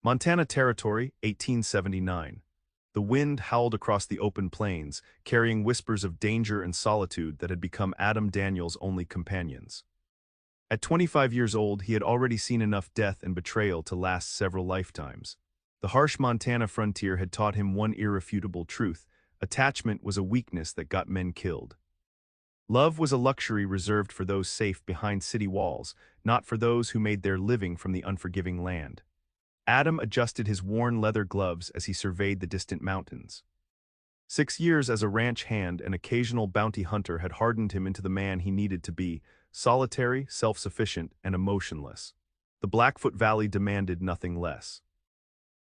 Montana Territory, 1879. The wind howled across the open plains, carrying whispers of danger and solitude that had become Adam Daniels' only companions. At 25 years old, he had already seen enough death and betrayal to last several lifetimes. The harsh Montana frontier had taught him one irrefutable truth: attachment was a weakness that got men killed. Love was a luxury reserved for those safe behind city walls, not for those who made their living from the unforgiving land. Adam adjusted his worn leather gloves as he surveyed the distant mountains. 6 years as a ranch hand and occasional bounty hunter had hardened him into the man he needed to be: solitary, self-sufficient, and emotionless. The Blackfoot Valley demanded nothing less.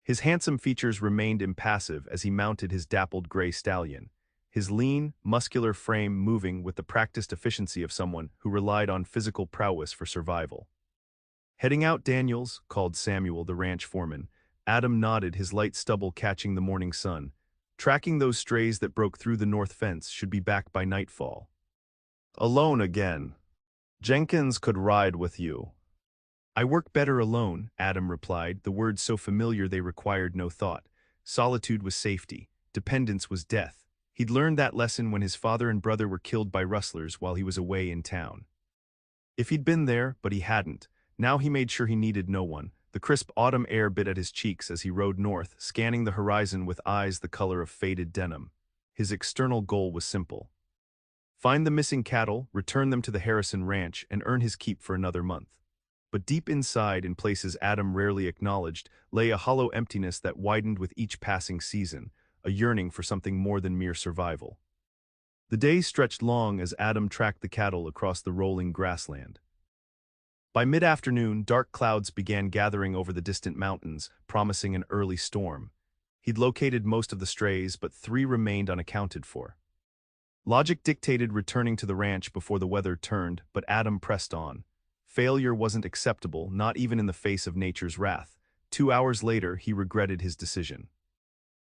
His handsome features remained impassive as he mounted his dappled gray stallion, his lean, muscular frame moving with the practiced efficiency of someone who relied on physical prowess for survival. "Heading out, Daniels," called Samuel, the ranch foreman. Adam nodded, his light stubble catching the morning sun. "Tracking those strays that broke through the north fence, should be back by nightfall." "Alone again. Jenkins could ride with you." "I work better alone," Adam replied, the words so familiar they required no thought. Solitude was safety, dependence was death. He'd learned that lesson when his father and brother were killed by rustlers while he was away in town. If he'd been there, but he hadn't. Now he made sure he needed no one. The crisp autumn air bit at his cheeks as he rode north, scanning the horizon with eyes the color of faded denim. His external goal was simple: find the missing cattle, return them to the Harrison Ranch, and earn his keep for another month. But deep inside, in places Adam rarely acknowledged, lay a hollow emptiness that widened with each passing season, a yearning for something more than mere survival. The days stretched long as Adam tracked the cattle across the rolling grassland. By mid-afternoon, dark clouds began gathering over the distant mountains, promising an early storm. He'd located most of the strays, but 3 remained unaccounted for. Logic dictated returning to the ranch before the weather turned, but Adam pressed on. Failure wasn't acceptable, not even in the face of nature's wrath. 2 hours later, he regretted his decision.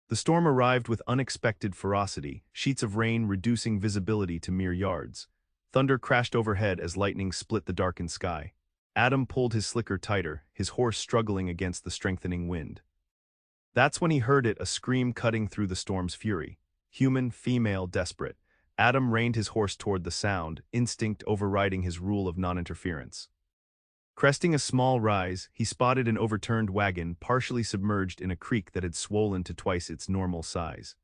The storm arrived with unexpected ferocity, sheets of rain reducing visibility to mere yards. Thunder crashed overhead as lightning split the darkened sky. Adam pulled his slicker tighter, his horse struggling against the strengthening wind. That's when he heard it, a scream cutting through the storm's fury. Human, female, desperate. Adam reined his horse toward the sound, instinct overriding his rule of non-interference. Cresting a small rise, he spotted an overturned wagon partially submerged in a creek that had swollen to twice its normal size.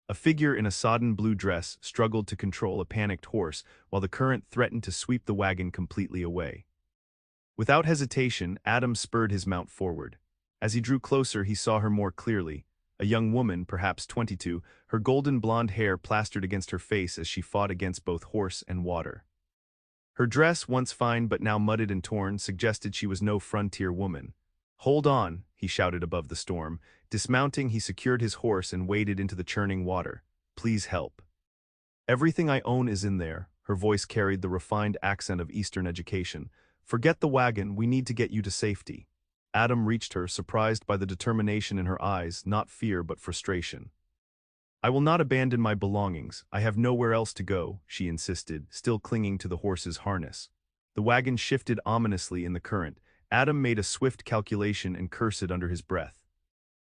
A figure in a sodden blue dress struggled to control a panicked horse while the current threatened to sweep the wagon completely away. Without hesitation, Adam spurred his mount forward. As he drew closer, he saw her more clearly. A young woman, perhaps 22, her golden blonde hair plastered against her face as she fought against both horse and water. Her dress, once fine but now mudded and torn, suggested she was no frontier woman. "Hold on," he shouted above the storm. Dismounting, he secured his horse and waded into the churning water. "Please help." "Everything I own is in there," her voice carried the refined accent of Eastern education. "Forget the wagon, we need to get you to safety." Adam reached her, surprised by the determination in her eyes, not fear but frustration. "I will not abandon my belongings, I have nowhere else to go," she insisted, still clinging to the horse's harness. The wagon shifted ominously in the current. Adam made a swift calculation and cursed under his breath.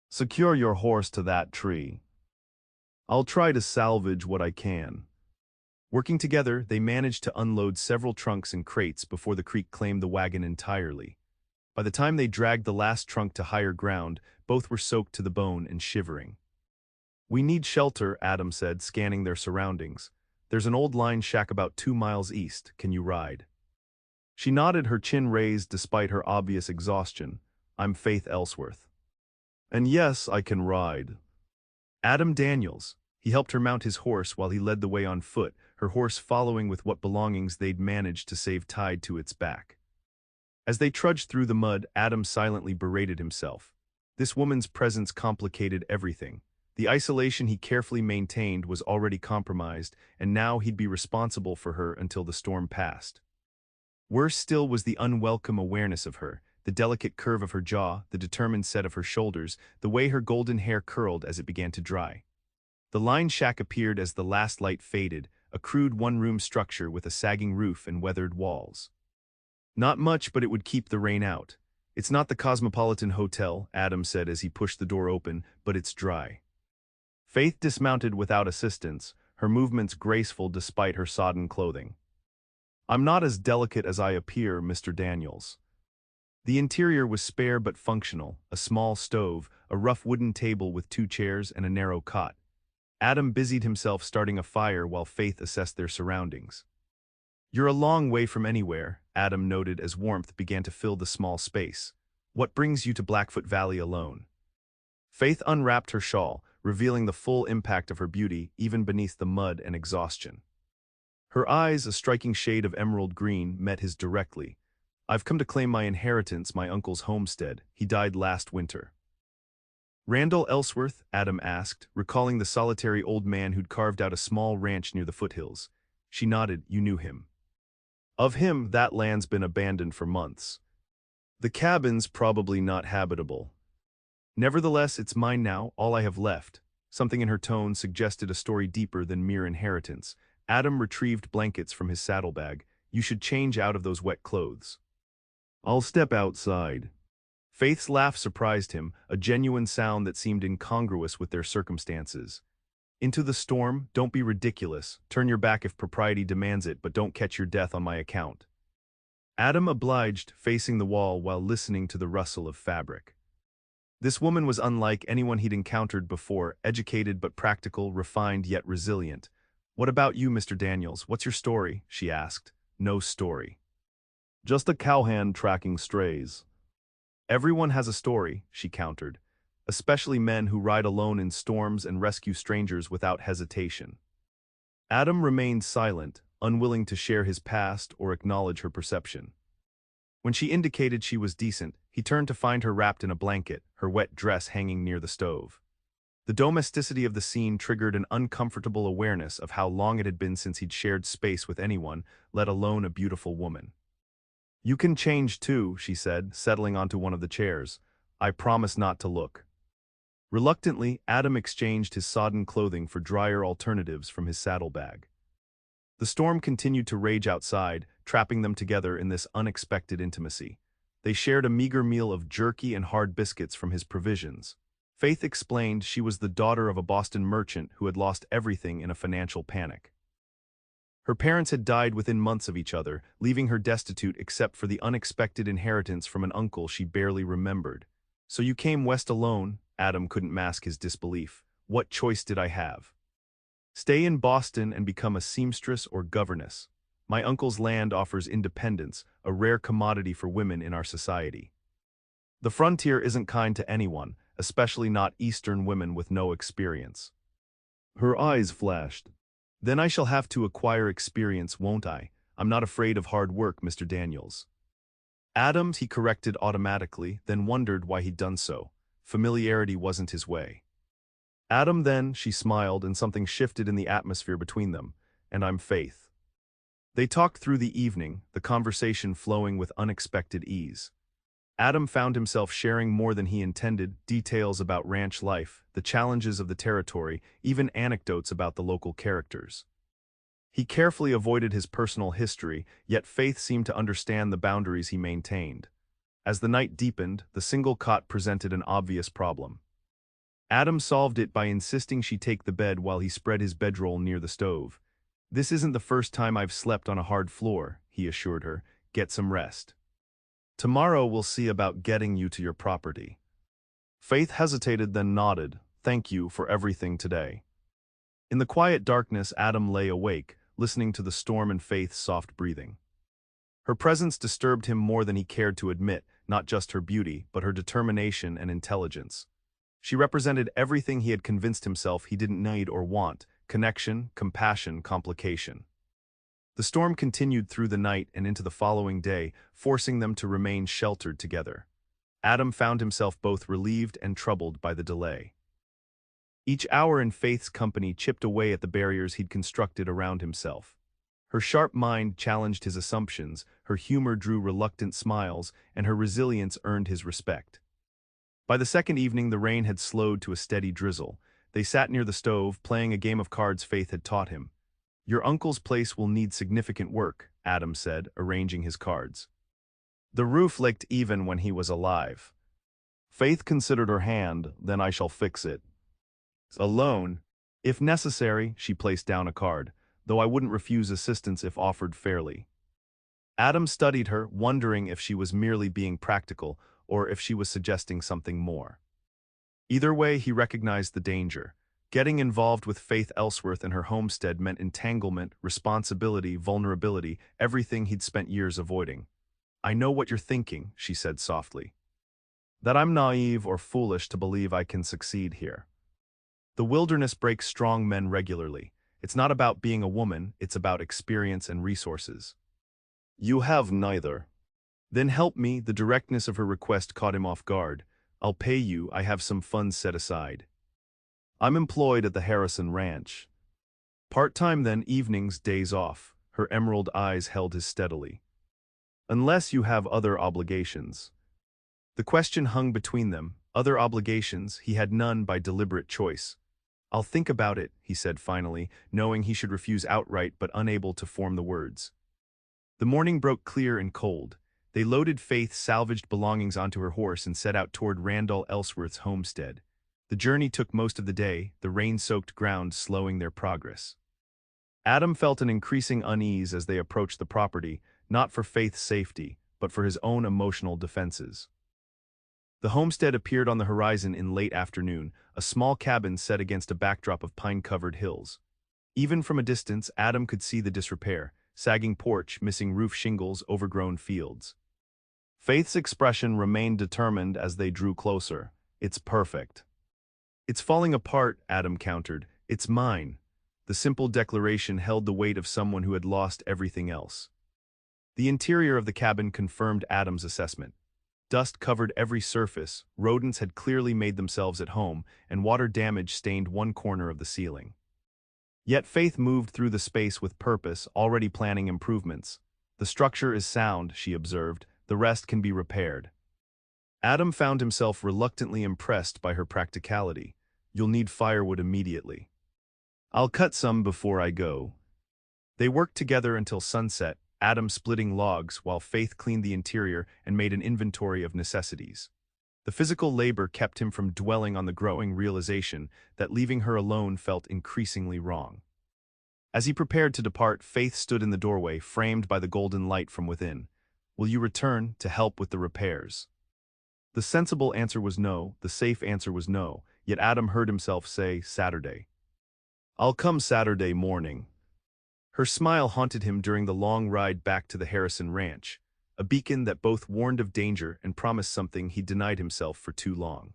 "Secure your horse to that tree. I'll try to salvage what I can." Working together, they managed to unload several trunks and crates before the creek claimed the wagon entirely. By the time they dragged the last trunk to higher ground, both were soaked to the bone and shivering. "We need shelter," Adam said, scanning their surroundings. "There's an old line shack about 2 miles east. Can you ride?" She nodded, her chin raised despite her obvious exhaustion. "I'm Faith Ellsworth." "And yes, I can ride." Adam Daniels. He helped her mount his horse while he led the way on foot, her horse following with what belongings they'd managed to save tied to its back. As they trudged through the mud, Adam silently berated himself. This woman's presence complicated everything. The isolation he carefully maintained was already compromised, and now he'd be responsible for her until the storm passed. Worse still was the unwelcome awareness of her, the delicate curve of her jaw, the determined set of her shoulders, the way her golden hair curled as it began to dry. The line shack appeared as the last light faded, a crude one-room structure with a sagging roof and weathered walls. Not much, but it would keep the rain out. It's not the Cosmopolitan Hotel, Adam said as he pushed the door open, but it's dry. Faith dismounted without assistance, her movements graceful despite her sodden clothing. I'm not as delicate as I appear, Mr. Daniels. The interior was spare but functional, a small stove, a rough wooden table with 2 chairs and a narrow cot. Adam busied himself starting a fire while Faith assessed their surroundings. You're a long way from anywhere, Adam noted as warmth began to fill the small space. What brings you to Blackfoot Valley alone? Faith unwrapped her shawl, revealing the full impact of her beauty even beneath the mud and exhaustion. Her eyes, a striking shade of emerald green, met his directly. I've come to claim my inheritance, my uncle's homestead. He died last winter. Randall Ellsworth? Adam asked, recalling the solitary old man who'd carved out a small ranch near the foothills. She nodded. You knew him. Of him, that land's been abandoned for months. The cabin's probably not habitable. Nevertheless, it's mine now, all I have left. Something in her tone suggested a story deeper than mere inheritance. Adam retrieved blankets from his saddlebag. You should change out of those wet clothes. I'll step outside. Faith's laugh surprised him, a genuine sound that seemed incongruous with their circumstances. Into the storm, don't be ridiculous. Turn your back if propriety demands it, but don't catch your death on my account. Adam obliged, facing the wall while listening to the rustle of fabric. This woman was unlike anyone he'd encountered before, educated but practical, refined yet resilient. What about you, Mr. Daniels? What's your story? She asked. No story. Just a cowhand tracking strays. Everyone has a story, she countered, especially men who ride alone in storms and rescue strangers without hesitation. Adam remained silent, unwilling to share his past or acknowledge her perception. When she indicated she was decent, he turned to find her wrapped in a blanket, her wet dress hanging near the stove. The domesticity of the scene triggered an uncomfortable awareness of how long it had been since he'd shared space with anyone, let alone a beautiful woman. You can change too, she said, settling onto one of the chairs. I promise not to look. Reluctantly, Adam exchanged his sodden clothing for drier alternatives from his saddlebag. The storm continued to rage outside, trapping them together in this unexpected intimacy. They shared a meager meal of jerky and hard biscuits from his provisions. Faith explained she was the daughter of a Boston merchant who had lost everything in a financial panic. Her parents had died within months of each other, leaving her destitute except for the unexpected inheritance from an uncle she barely remembered. So you came west alone? Adam couldn't mask his disbelief. What choice did I have? Stay in Boston and become a seamstress or governess. My uncle's land offers independence, a rare commodity for women in our society. The frontier isn't kind to anyone, especially not Eastern women with no experience. Her eyes flashed. Then I shall have to acquire experience, won't I? I'm not afraid of hard work, Mr. Daniels. Adams, he corrected automatically, then wondered why he'd done so. Familiarity wasn't his way. Adam then, she smiled, and something shifted in the atmosphere between them. And I'm Faith. They talked through the evening, the conversation flowing with unexpected ease. Adam found himself sharing more than he intended, details about ranch life, the challenges of the territory, even anecdotes about the local characters. He carefully avoided his personal history, yet Faith seemed to understand the boundaries he maintained. As the night deepened, the single cot presented an obvious problem. Adam solved it by insisting she take the bed while he spread his bedroll near the stove. This isn't the first time I've slept on a hard floor, he assured her. Get some rest. Tomorrow we'll see about getting you to your property. Faith hesitated, then nodded. Thank you for everything today. In the quiet darkness, Adam lay awake, listening to the storm and Faith's soft breathing. Her presence disturbed him more than he cared to admit, not just her beauty, but her determination and intelligence. She represented everything he had convinced himself he didn't need or want: connection, compassion, complication. The storm continued through the night and into the following day, forcing them to remain sheltered together. Adam found himself both relieved and troubled by the delay. Each hour in Faith's company chipped away at the barriers he'd constructed around himself. Her sharp mind challenged his assumptions, her humor drew reluctant smiles, and her resilience earned his respect. By the second evening, the rain had slowed to a steady drizzle. They sat near the stove, playing a game of cards Faith had taught him. Your uncle's place will need significant work, Adam said, arranging his cards. The roof leaked even when he was alive. Faith considered her hand, then I shall fix it. Alone. If necessary, she placed down a card, though I wouldn't refuse assistance if offered fairly. Adam studied her, wondering if she was merely being practical, or if she was suggesting something more. Either way, he recognized the danger. Getting involved with Faith Ellsworth and her homestead meant entanglement, responsibility, vulnerability, everything he'd spent years avoiding. I know what you're thinking, she said softly. That I'm naive or foolish to believe I can succeed here. The wilderness breaks strong men regularly. It's not about being a woman, it's about experience and resources. You have neither. Then help me. The directness of her request caught him off guard. I'll pay you, I have some funds set aside. I'm employed at the Harrison Ranch. Part-time then, evenings, days off. Her emerald eyes held his steadily. Unless you have other obligations. The question hung between them. Other obligations, he had none by deliberate choice. I'll think about it, he said finally, knowing he should refuse outright but unable to form the words. The morning broke clear and cold. They loaded Faith's salvaged belongings onto her horse and set out toward Randall Ellsworth's homestead. The journey took most of the day, the rain-soaked ground slowing their progress. Adam felt an increasing unease as they approached the property, not for Faith's safety, but for his own emotional defenses. The homestead appeared on the horizon in late afternoon, a small cabin set against a backdrop of pine-covered hills. Even from a distance, Adam could see the disrepair, sagging porch, missing roof shingles, overgrown fields. Faith's expression remained determined as they drew closer. It's perfect. It's falling apart, Adam countered. It's mine. The simple declaration held the weight of someone who had lost everything else. The interior of the cabin confirmed Adam's assessment. Dust covered every surface, rodents had clearly made themselves at home, and water damage stained one corner of the ceiling. Yet Faith moved through the space with purpose, already planning improvements. The structure is sound, she observed, the rest can be repaired. Adam found himself reluctantly impressed by her practicality. You'll need firewood immediately. I'll cut some before I go. They worked together until sunset, Adam splitting logs while Faith cleaned the interior and made an inventory of necessities. The physical labor kept him from dwelling on the growing realization that leaving her alone felt increasingly wrong. As he prepared to depart, Faith stood in the doorway, framed by the golden light from within. Will you return to help with the repairs? The sensible answer was no, the safe answer was no, yet Adam heard himself say Saturday. I'll come Saturday morning. Her smile haunted him during the long ride back to the Harrison Ranch, a beacon that both warned of danger and promised something he denied himself for too long.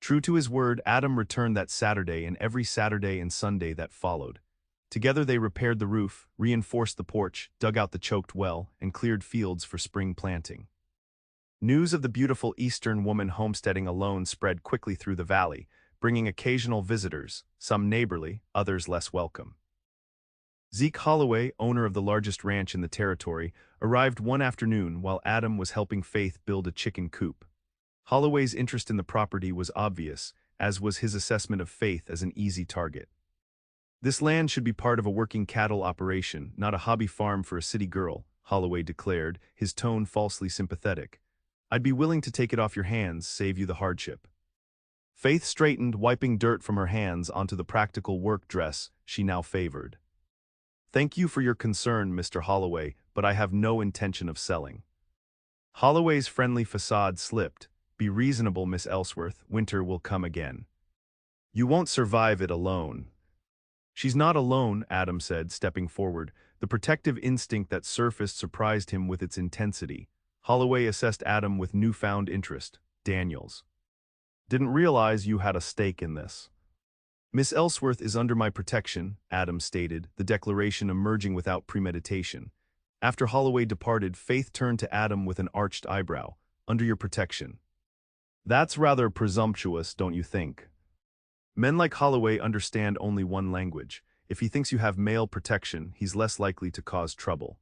True to his word, Adam returned that Saturday and every Saturday and Sunday that followed. Together they repaired the roof, reinforced the porch, dug out the choked well, and cleared fields for spring planting. News of the beautiful Eastern woman homesteading alone spread quickly through the valley, bringing occasional visitors, some neighborly, others less welcome. Zeke Holloway, owner of the largest ranch in the territory, arrived one afternoon while Adam was helping Faith build a chicken coop. Holloway's interest in the property was obvious, as was his assessment of Faith as an easy target. This land should be part of a working cattle operation, not a hobby farm for a city girl, Holloway declared, his tone falsely sympathetic. I'd be willing to take it off your hands, save you the hardship. Faith straightened, wiping dirt from her hands onto the practical work dress she now favored. Thank you for your concern, Mr. Holloway, but I have no intention of selling. Holloway's friendly facade slipped. Be reasonable, Miss Ellsworth, winter will come again. You won't survive it alone. She's not alone, Adam said, stepping forward. The protective instinct that surfaced surprised him with its intensity. Holloway assessed Adam with newfound interest. Daniels. Didn't realize you had a stake in this. Miss Ellsworth is under my protection, Adam stated, the declaration emerging without premeditation. After Holloway departed, Faith turned to Adam with an arched eyebrow. Under your protection. That's rather presumptuous, don't you think? Men like Holloway understand only one language. If he thinks you have male protection, he's less likely to cause trouble.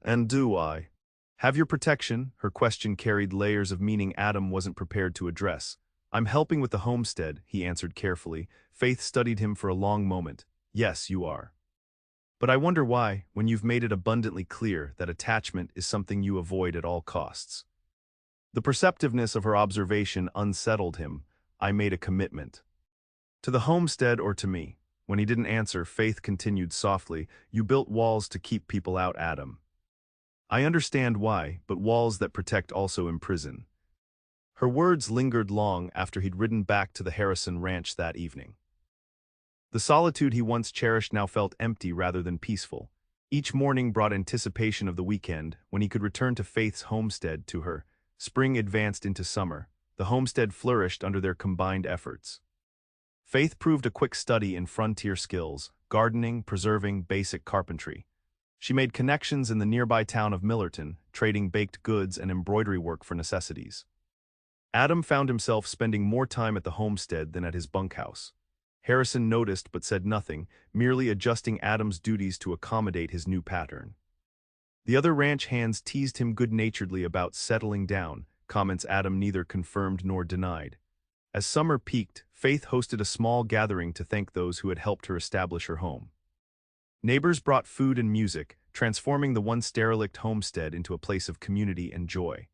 And do I? Have your protection? Her question carried layers of meaning Adam wasn't prepared to address. I'm helping with the homestead, he answered carefully. Faith studied him for a long moment. Yes, you are. But I wonder why, when you've made it abundantly clear that attachment is something you avoid at all costs. The perceptiveness of her observation unsettled him. I made a commitment. To the homestead or to me? When he didn't answer, Faith continued softly, you built walls to keep people out, Adam. I understand why, but walls that protect also imprison. Her words lingered long after he'd ridden back to the Harrison ranch that evening. The solitude he once cherished now felt empty rather than peaceful. Each morning brought anticipation of the weekend, when he could return to Faith's homestead. To her, spring advanced into summer. The homestead flourished under their combined efforts. Faith proved a quick study in frontier skills, gardening, preserving, basic carpentry. She made connections in the nearby town of Millerton, trading baked goods and embroidery work for necessities. Adam found himself spending more time at the homestead than at his bunkhouse. Harrison noticed but said nothing, merely adjusting Adam's duties to accommodate his new pattern. The other ranch hands teased him good-naturedly about settling down, comments Adam neither confirmed nor denied. As summer peaked, Faith hosted a small gathering to thank those who had helped her establish her home. Neighbors brought food and music, transforming the once derelict homestead into a place of community and joy.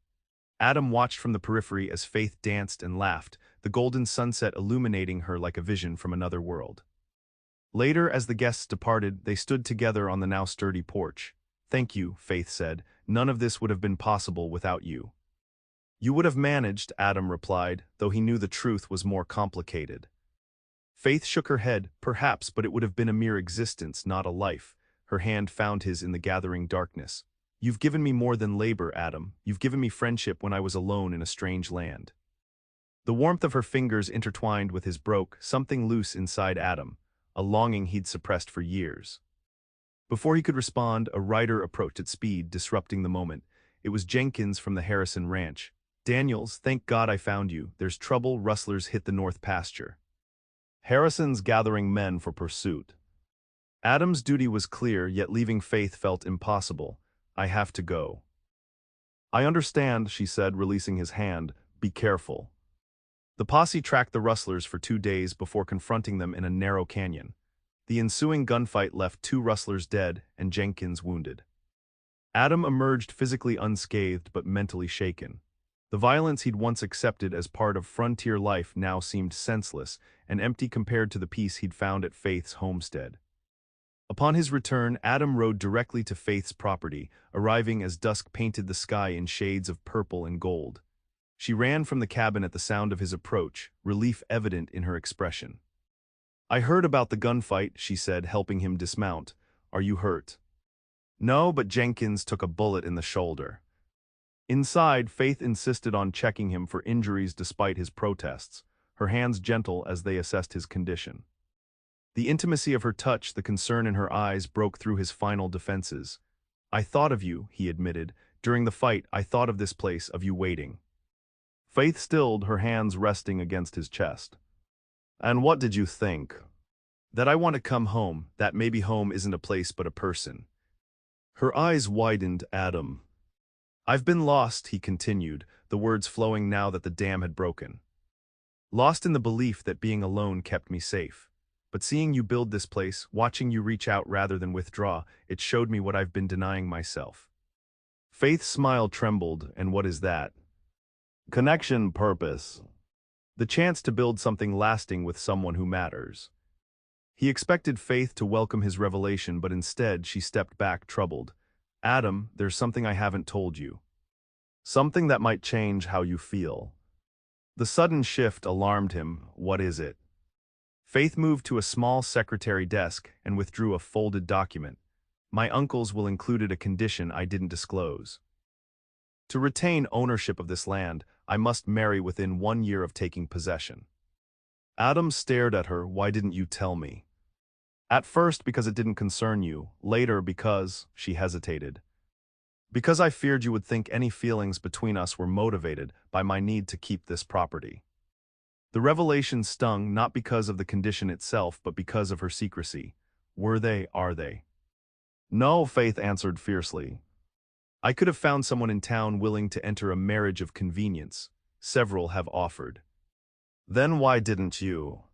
Adam watched from the periphery as Faith danced and laughed, the golden sunset illuminating her like a vision from another world. Later, as the guests departed, they stood together on the now sturdy porch. Thank you, Faith said. None of this would have been possible without you. You would have managed, Adam replied, though he knew the truth was more complicated. Faith shook her head, perhaps, but it would have been a mere existence, not a life. Her hand found his in the gathering darkness. You've given me more than labor, Adam. You've given me friendship when I was alone in a strange land. The warmth of her fingers intertwined with his broke something loose inside Adam, a longing he'd suppressed for years. Before he could respond, a rider approached at speed, disrupting the moment. It was Jenkins from the Harrison ranch. Daniels, thank God I found you. There's trouble, rustlers hit the north pasture. Harrison's gathering men for pursuit. Adam's duty was clear, yet leaving Faith felt impossible. I have to go. I understand, she said, releasing his hand. Be careful. The posse tracked the rustlers for 2 days before confronting them in a narrow canyon. The ensuing gunfight left 2 rustlers dead and Jenkins wounded. Adam emerged physically unscathed but mentally shaken. The violence he'd once accepted as part of frontier life now seemed senseless and empty compared to the peace he'd found at Faith's homestead. Upon his return, Adam rode directly to Faith's property, arriving as dusk painted the sky in shades of purple and gold. She ran from the cabin at the sound of his approach, relief evident in her expression. I heard about the gunfight, she said, helping him dismount. Are you hurt? No, but Jenkins took a bullet in the shoulder. Inside, Faith insisted on checking him for injuries despite his protests, her hands gentle as they assessed his condition. The intimacy of her touch, the concern in her eyes, broke through his final defenses. I thought of you, he admitted. During the fight, I thought of this place, of you waiting. Faith stilled, her hands resting against his chest. And what did you think? That I want to come home, that maybe home isn't a place but a person. Her eyes widened. Adam. I've been lost, he continued, the words flowing now that the dam had broken. Lost in the belief that being alone kept me safe. But seeing you build this place, watching you reach out rather than withdraw, it showed me what I've been denying myself. Faith's smile trembled, and what is that? Connection, purpose. The chance to build something lasting with someone who matters. He expected Faith to welcome his revelation, but instead she stepped back, troubled. Adam, there's something I haven't told you. Something that might change how you feel. The sudden shift alarmed him. What is it? Faith moved to a small secretary desk and withdrew a folded document. My uncles will include a condition I didn't disclose. To retain ownership of this land, I must marry within 1 year of taking possession. Adam stared at her. Why didn't you tell me? At first because it didn't concern you, later because, she hesitated. Because I feared you would think any feelings between us were motivated by my need to keep this property. The revelation stung not because of the condition itself but because of her secrecy. Were they, are they? No, Faith answered fiercely. I could have found someone in town willing to enter a marriage of convenience. Several have offered. Then why didn't you?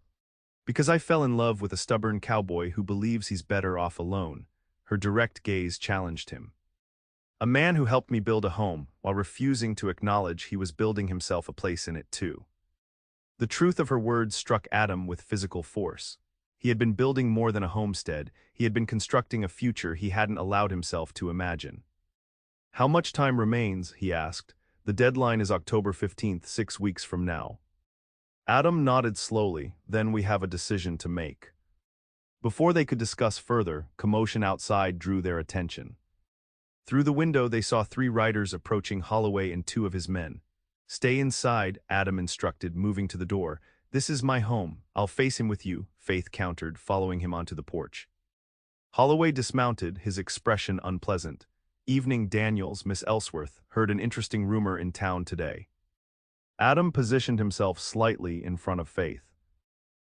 Because I fell in love with a stubborn cowboy who believes he's better off alone. her direct gaze challenged him. A man who helped me build a home, while refusing to acknowledge he was building himself a place in it too. The truth of her words struck Adam with physical force. He had been building more than a homestead, he had been constructing a future he hadn't allowed himself to imagine. "How much time remains?" he asked. "The deadline is October 15th, 6 weeks from now." Adam nodded slowly. "Then we have a decision to make." Before they could discuss further, commotion outside drew their attention. Through the window they saw 3 riders approaching Holloway and 2 of his men. "Stay inside," Adam instructed, moving to the door. "This is my home. I'll face him with you," Faith countered, following him onto the porch. Holloway dismounted, his expression unpleasant. "Evening, Daniels, Miss Ellsworth. Heard an interesting rumor in town today." Adam positioned himself slightly in front of Faith.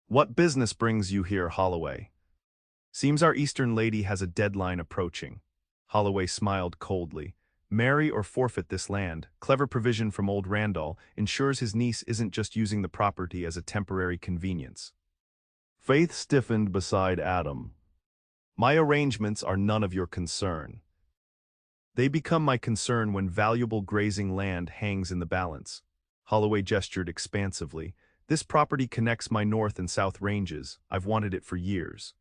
"What business brings you here, Holloway?" "Seems our Eastern lady has a deadline approaching." Holloway smiled coldly. "Marry or forfeit this land. Clever provision from old Randall ensures his niece isn't just using the property as a temporary convenience." Faith stiffened beside Adam. "My arrangements are none of your concern." "They become my concern when valuable grazing land hangs in the balance." Holloway gestured expansively. "This property connects my north and south ranges. I've wanted it for years."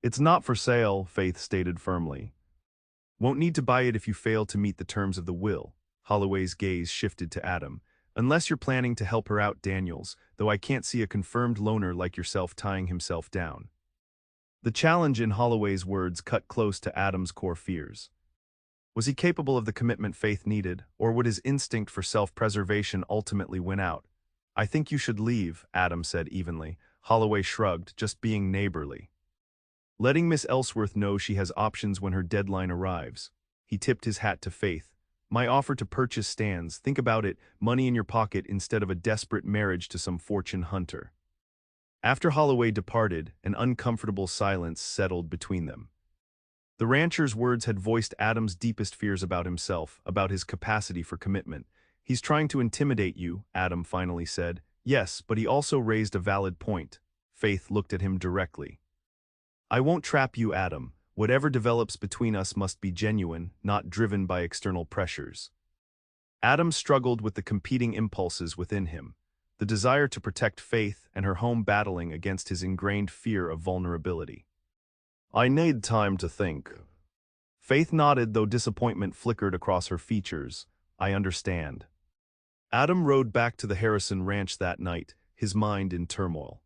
"It's not for sale," Faith stated firmly. "Won't need to buy it if you fail to meet the terms of the will." Holloway's gaze shifted to Adam. "Unless you're planning to help her out, Daniels, though I can't see a confirmed loner like yourself tying himself down." The challenge in Holloway's words cut close to Adam's core fears. Was he capable of the commitment Faith needed, or would his instinct for self-preservation ultimately win out? "I think you should leave," Adam said evenly. Holloway shrugged, "Just being neighborly." "Letting Miss Ellsworth know she has options when her deadline arrives." He tipped his hat to Faith. "My offer to purchase stands. Think about it, money in your pocket instead of a desperate marriage to some fortune hunter." After Holloway departed, an uncomfortable silence settled between them. The rancher's words had voiced Adam's deepest fears about himself, about his capacity for commitment. "He's trying to intimidate you," Adam finally said. "Yes, but he also raised a valid point." Faith looked at him directly. "I won't trap you, Adam. Whatever develops between us must be genuine, not driven by external pressures." Adam struggled with the competing impulses within him, the desire to protect Faith and her home battling against his ingrained fear of vulnerability. "I need time to think." Faith nodded, though disappointment flickered across her features. "I understand." Adam rode back to the Harrison ranch that night, his mind in turmoil.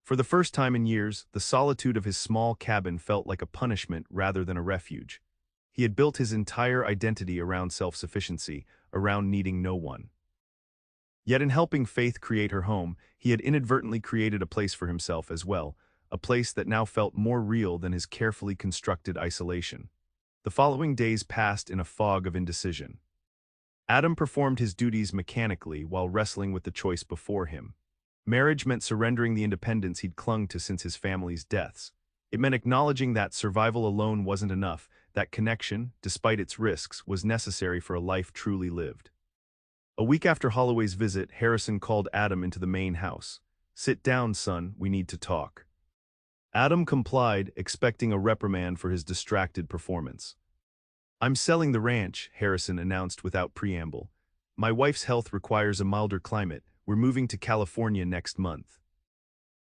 For the first time in years, the solitude of his small cabin felt like a punishment rather than a refuge. He had built his entire identity around self-sufficiency, around needing no one. Yet in helping Faith create her home, he had inadvertently created a place for himself as well, a place that now felt more real than his carefully constructed isolation. The following days passed in a fog of indecision. Adam performed his duties mechanically while wrestling with the choice before him. Marriage meant surrendering the independence he'd clung to since his family's deaths. It meant acknowledging that survival alone wasn't enough, that connection, despite its risks, was necessary for a life truly lived. A week after Holloway's visit, Harrison called Adam into the main house. "Sit down, son, we need to talk." Adam complied, expecting a reprimand for his distracted performance. "I'm selling the ranch," Harrison announced without preamble. "My wife's health requires a milder climate. We're moving to California next month."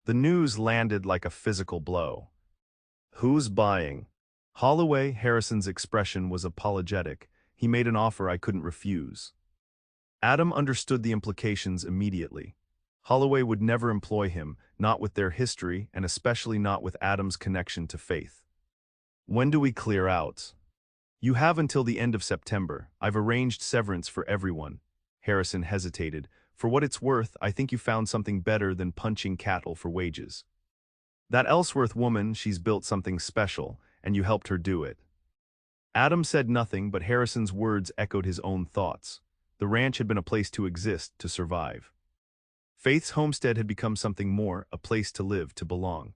The news landed like a physical blow. "Who's buying?" Holloway. Harrison's expression was apologetic. "He made an offer I couldn't refuse." Adam understood the implications immediately. Holloway would never employ him, not with their history and especially not with Adam's connection to Faith. "When do we clear out?" "You have until the end of September. I've arranged severance for everyone." Harrison hesitated. "For what it's worth, I think you found something better than punching cattle for wages. That Ellsworth woman, she's built something special, and you helped her do it." Adam said nothing, but Harrison's words echoed his own thoughts. The ranch had been a place to exist, to survive. Faith's homestead had become something more, a place to live, to belong.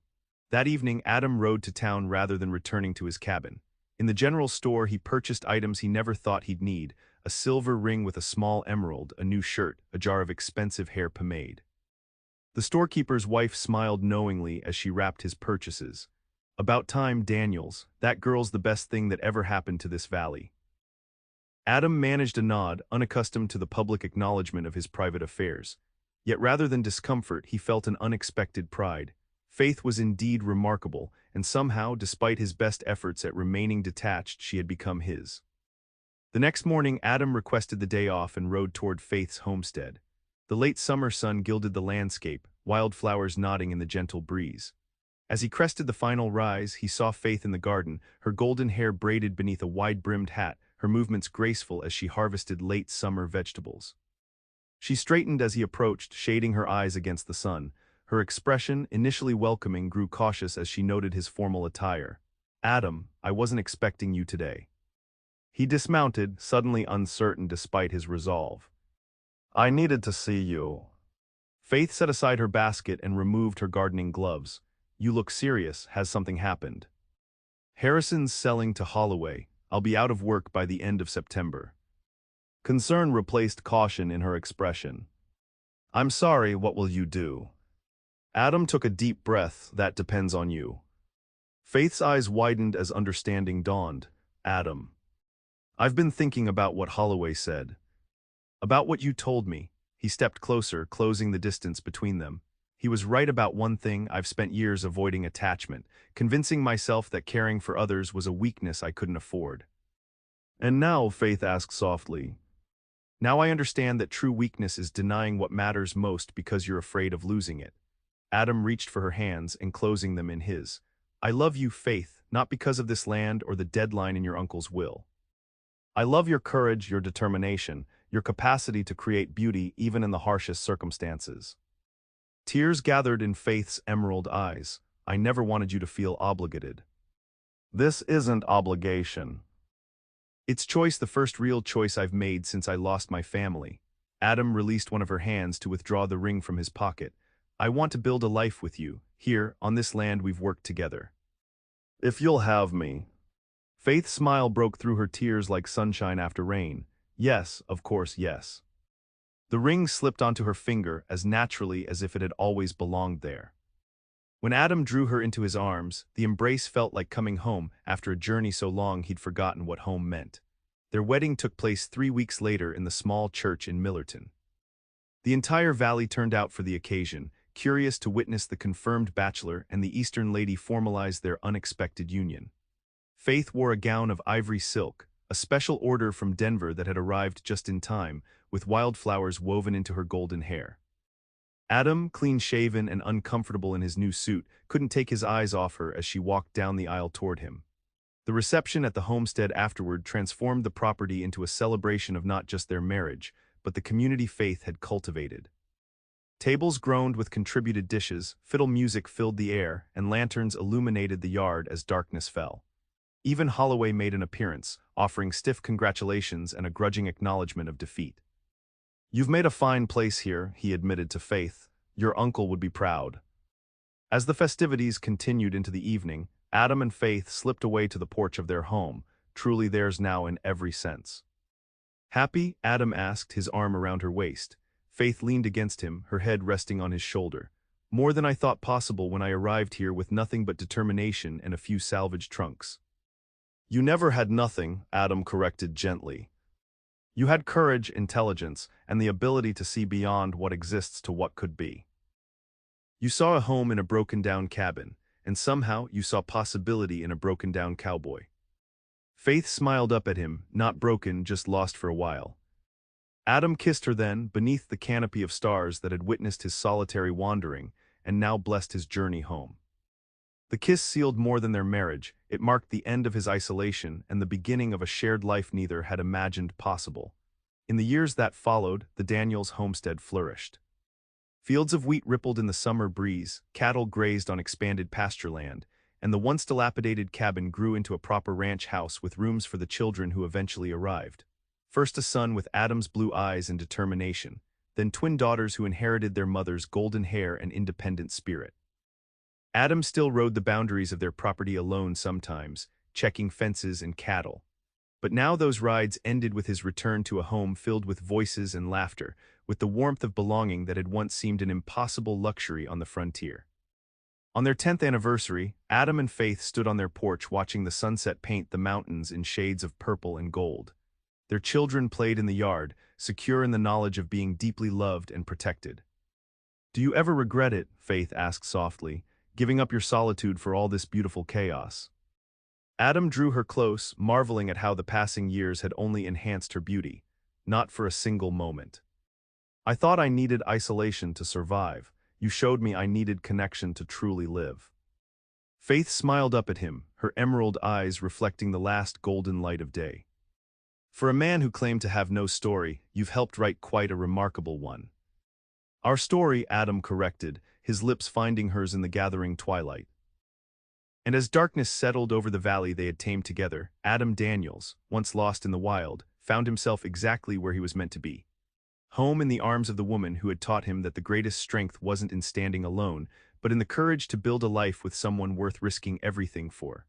That evening, Adam rode to town rather than returning to his cabin. In the general store, he purchased items he never thought he'd need: a silver ring with a small emerald, a new shirt, a jar of expensive hair pomade. The storekeeper's wife smiled knowingly as she wrapped his purchases. About time, Daniels. That girl's the best thing that ever happened to this valley. Adam managed a nod, unaccustomed to the public acknowledgement of his private affairs. Yet rather than discomfort, he felt an unexpected pride. Faith was indeed remarkable, and somehow, despite his best efforts at remaining detached, she had become his. The next morning, Adam requested the day off and rode toward Faith's homestead. The late summer sun gilded the landscape, wildflowers nodding in the gentle breeze. As he crested the final rise, he saw Faith in the garden, her golden hair braided beneath a wide-brimmed hat, her movements graceful as she harvested late summer vegetables. She straightened as he approached, shading her eyes against the sun. Her expression, initially welcoming, grew cautious as she noted his formal attire. "Adam, I wasn't expecting you today." He dismounted, suddenly uncertain despite his resolve. "I needed to see you." Faith set aside her basket and removed her gardening gloves. "You look serious. Has something happened?" "Harrison's selling to Holloway. I'll be out of work by the end of September." Concern replaced caution in her expression. "I'm sorry, what will you do?" Adam took a deep breath. "That depends on you." Faith's eyes widened as understanding dawned. "Adam, I've been thinking about what Holloway said. About what you told me." He stepped closer, closing the distance between them. "He was right about one thing. I've spent years avoiding attachment, convincing myself that caring for others was a weakness I couldn't afford." "And now," Faith asked softly, "now I understand that true weakness is denying what matters most because you're afraid of losing it." Adam reached for her hands, enclosing them in his. "I love you, Faith, not because of this land or the deadline in your uncle's will. I love your courage, your determination, your capacity to create beauty even in the harshest circumstances." Tears gathered in Faith's emerald eyes. "I never wanted you to feel obligated." "This isn't obligation. It's choice, the first real choice I've made since I lost my family." Adam released one of her hands to withdraw the ring from his pocket. "I want to build a life with you, here, on this land we've worked together." "If you'll have me." Faith's smile broke through her tears like sunshine after rain. "Yes, of course, yes." The ring slipped onto her finger as naturally as if it had always belonged there. When Adam drew her into his arms, the embrace felt like coming home after a journey so long he'd forgotten what home meant. Their wedding took place 3 weeks later in the small church in Millerton. The entire valley turned out for the occasion, curious to witness the confirmed bachelor and the Eastern lady formalize their unexpected union. Faith wore a gown of ivory silk, a special order from Denver that had arrived just in time, with wildflowers woven into her golden hair. Adam, clean-shaven and uncomfortable in his new suit, couldn't take his eyes off her as she walked down the aisle toward him. The reception at the homestead afterward transformed the property into a celebration of not just their marriage, but the community Faith had cultivated. Tables groaned with contributed dishes, fiddle music filled the air, and lanterns illuminated the yard as darkness fell. Even Holloway made an appearance, offering stiff congratulations and a grudging acknowledgement of defeat. "You've made a fine place here," he admitted to Faith. "Your uncle would be proud." As the festivities continued into the evening, Adam and Faith slipped away to the porch of their home, truly theirs now in every sense. "Happy?" Adam asked, his arm around her waist. Faith leaned against him, her head resting on his shoulder. "More than I thought possible when I arrived here with nothing but determination and a few salvaged trunks." "You never had nothing," Adam corrected gently. "You had courage, intelligence, and the ability to see beyond what exists to what could be. You saw a home in a broken-down cabin, and somehow you saw possibility in a broken-down cowboy." Faith smiled up at him, not broken, just lost for a while. Adam kissed her then, beneath the canopy of stars that had witnessed his solitary wandering, and now blessed his journey home. The kiss sealed more than their marriage. It marked the end of his isolation and the beginning of a shared life neither had imagined possible. In the years that followed, the Daniels homestead flourished. Fields of wheat rippled in the summer breeze, cattle grazed on expanded pasture land, and the once dilapidated cabin grew into a proper ranch house with rooms for the children who eventually arrived. First a son with Adam's blue eyes and determination, then twin daughters who inherited their mother's golden hair and independent spirit. Adam still rode the boundaries of their property alone sometimes, checking fences and cattle. But now those rides ended with his return to a home filled with voices and laughter, with the warmth of belonging that had once seemed an impossible luxury on the frontier. On their 10th anniversary, Adam and Faith stood on their porch watching the sunset paint the mountains in shades of purple and gold. Their children played in the yard, secure in the knowledge of being deeply loved and protected. "Do you ever regret it?" Faith asked softly, "giving up your solitude for all this beautiful chaos?" Adam drew her close, marveling at how the passing years had only enhanced her beauty, not for a single moment. "I thought I needed isolation to survive. You showed me I needed connection to truly live." Faith smiled up at him, her emerald eyes reflecting the last golden light of day. "For a man who claimed to have no story, you've helped write quite a remarkable one." "Our story," Adam corrected, his lips finding hers in the gathering twilight. And as darkness settled over the valley they had tamed together, Adam Daniels, once lost in the wild, found himself exactly where he was meant to be. Home in the arms of the woman who had taught him that the greatest strength wasn't in standing alone, but in the courage to build a life with someone worth risking everything for.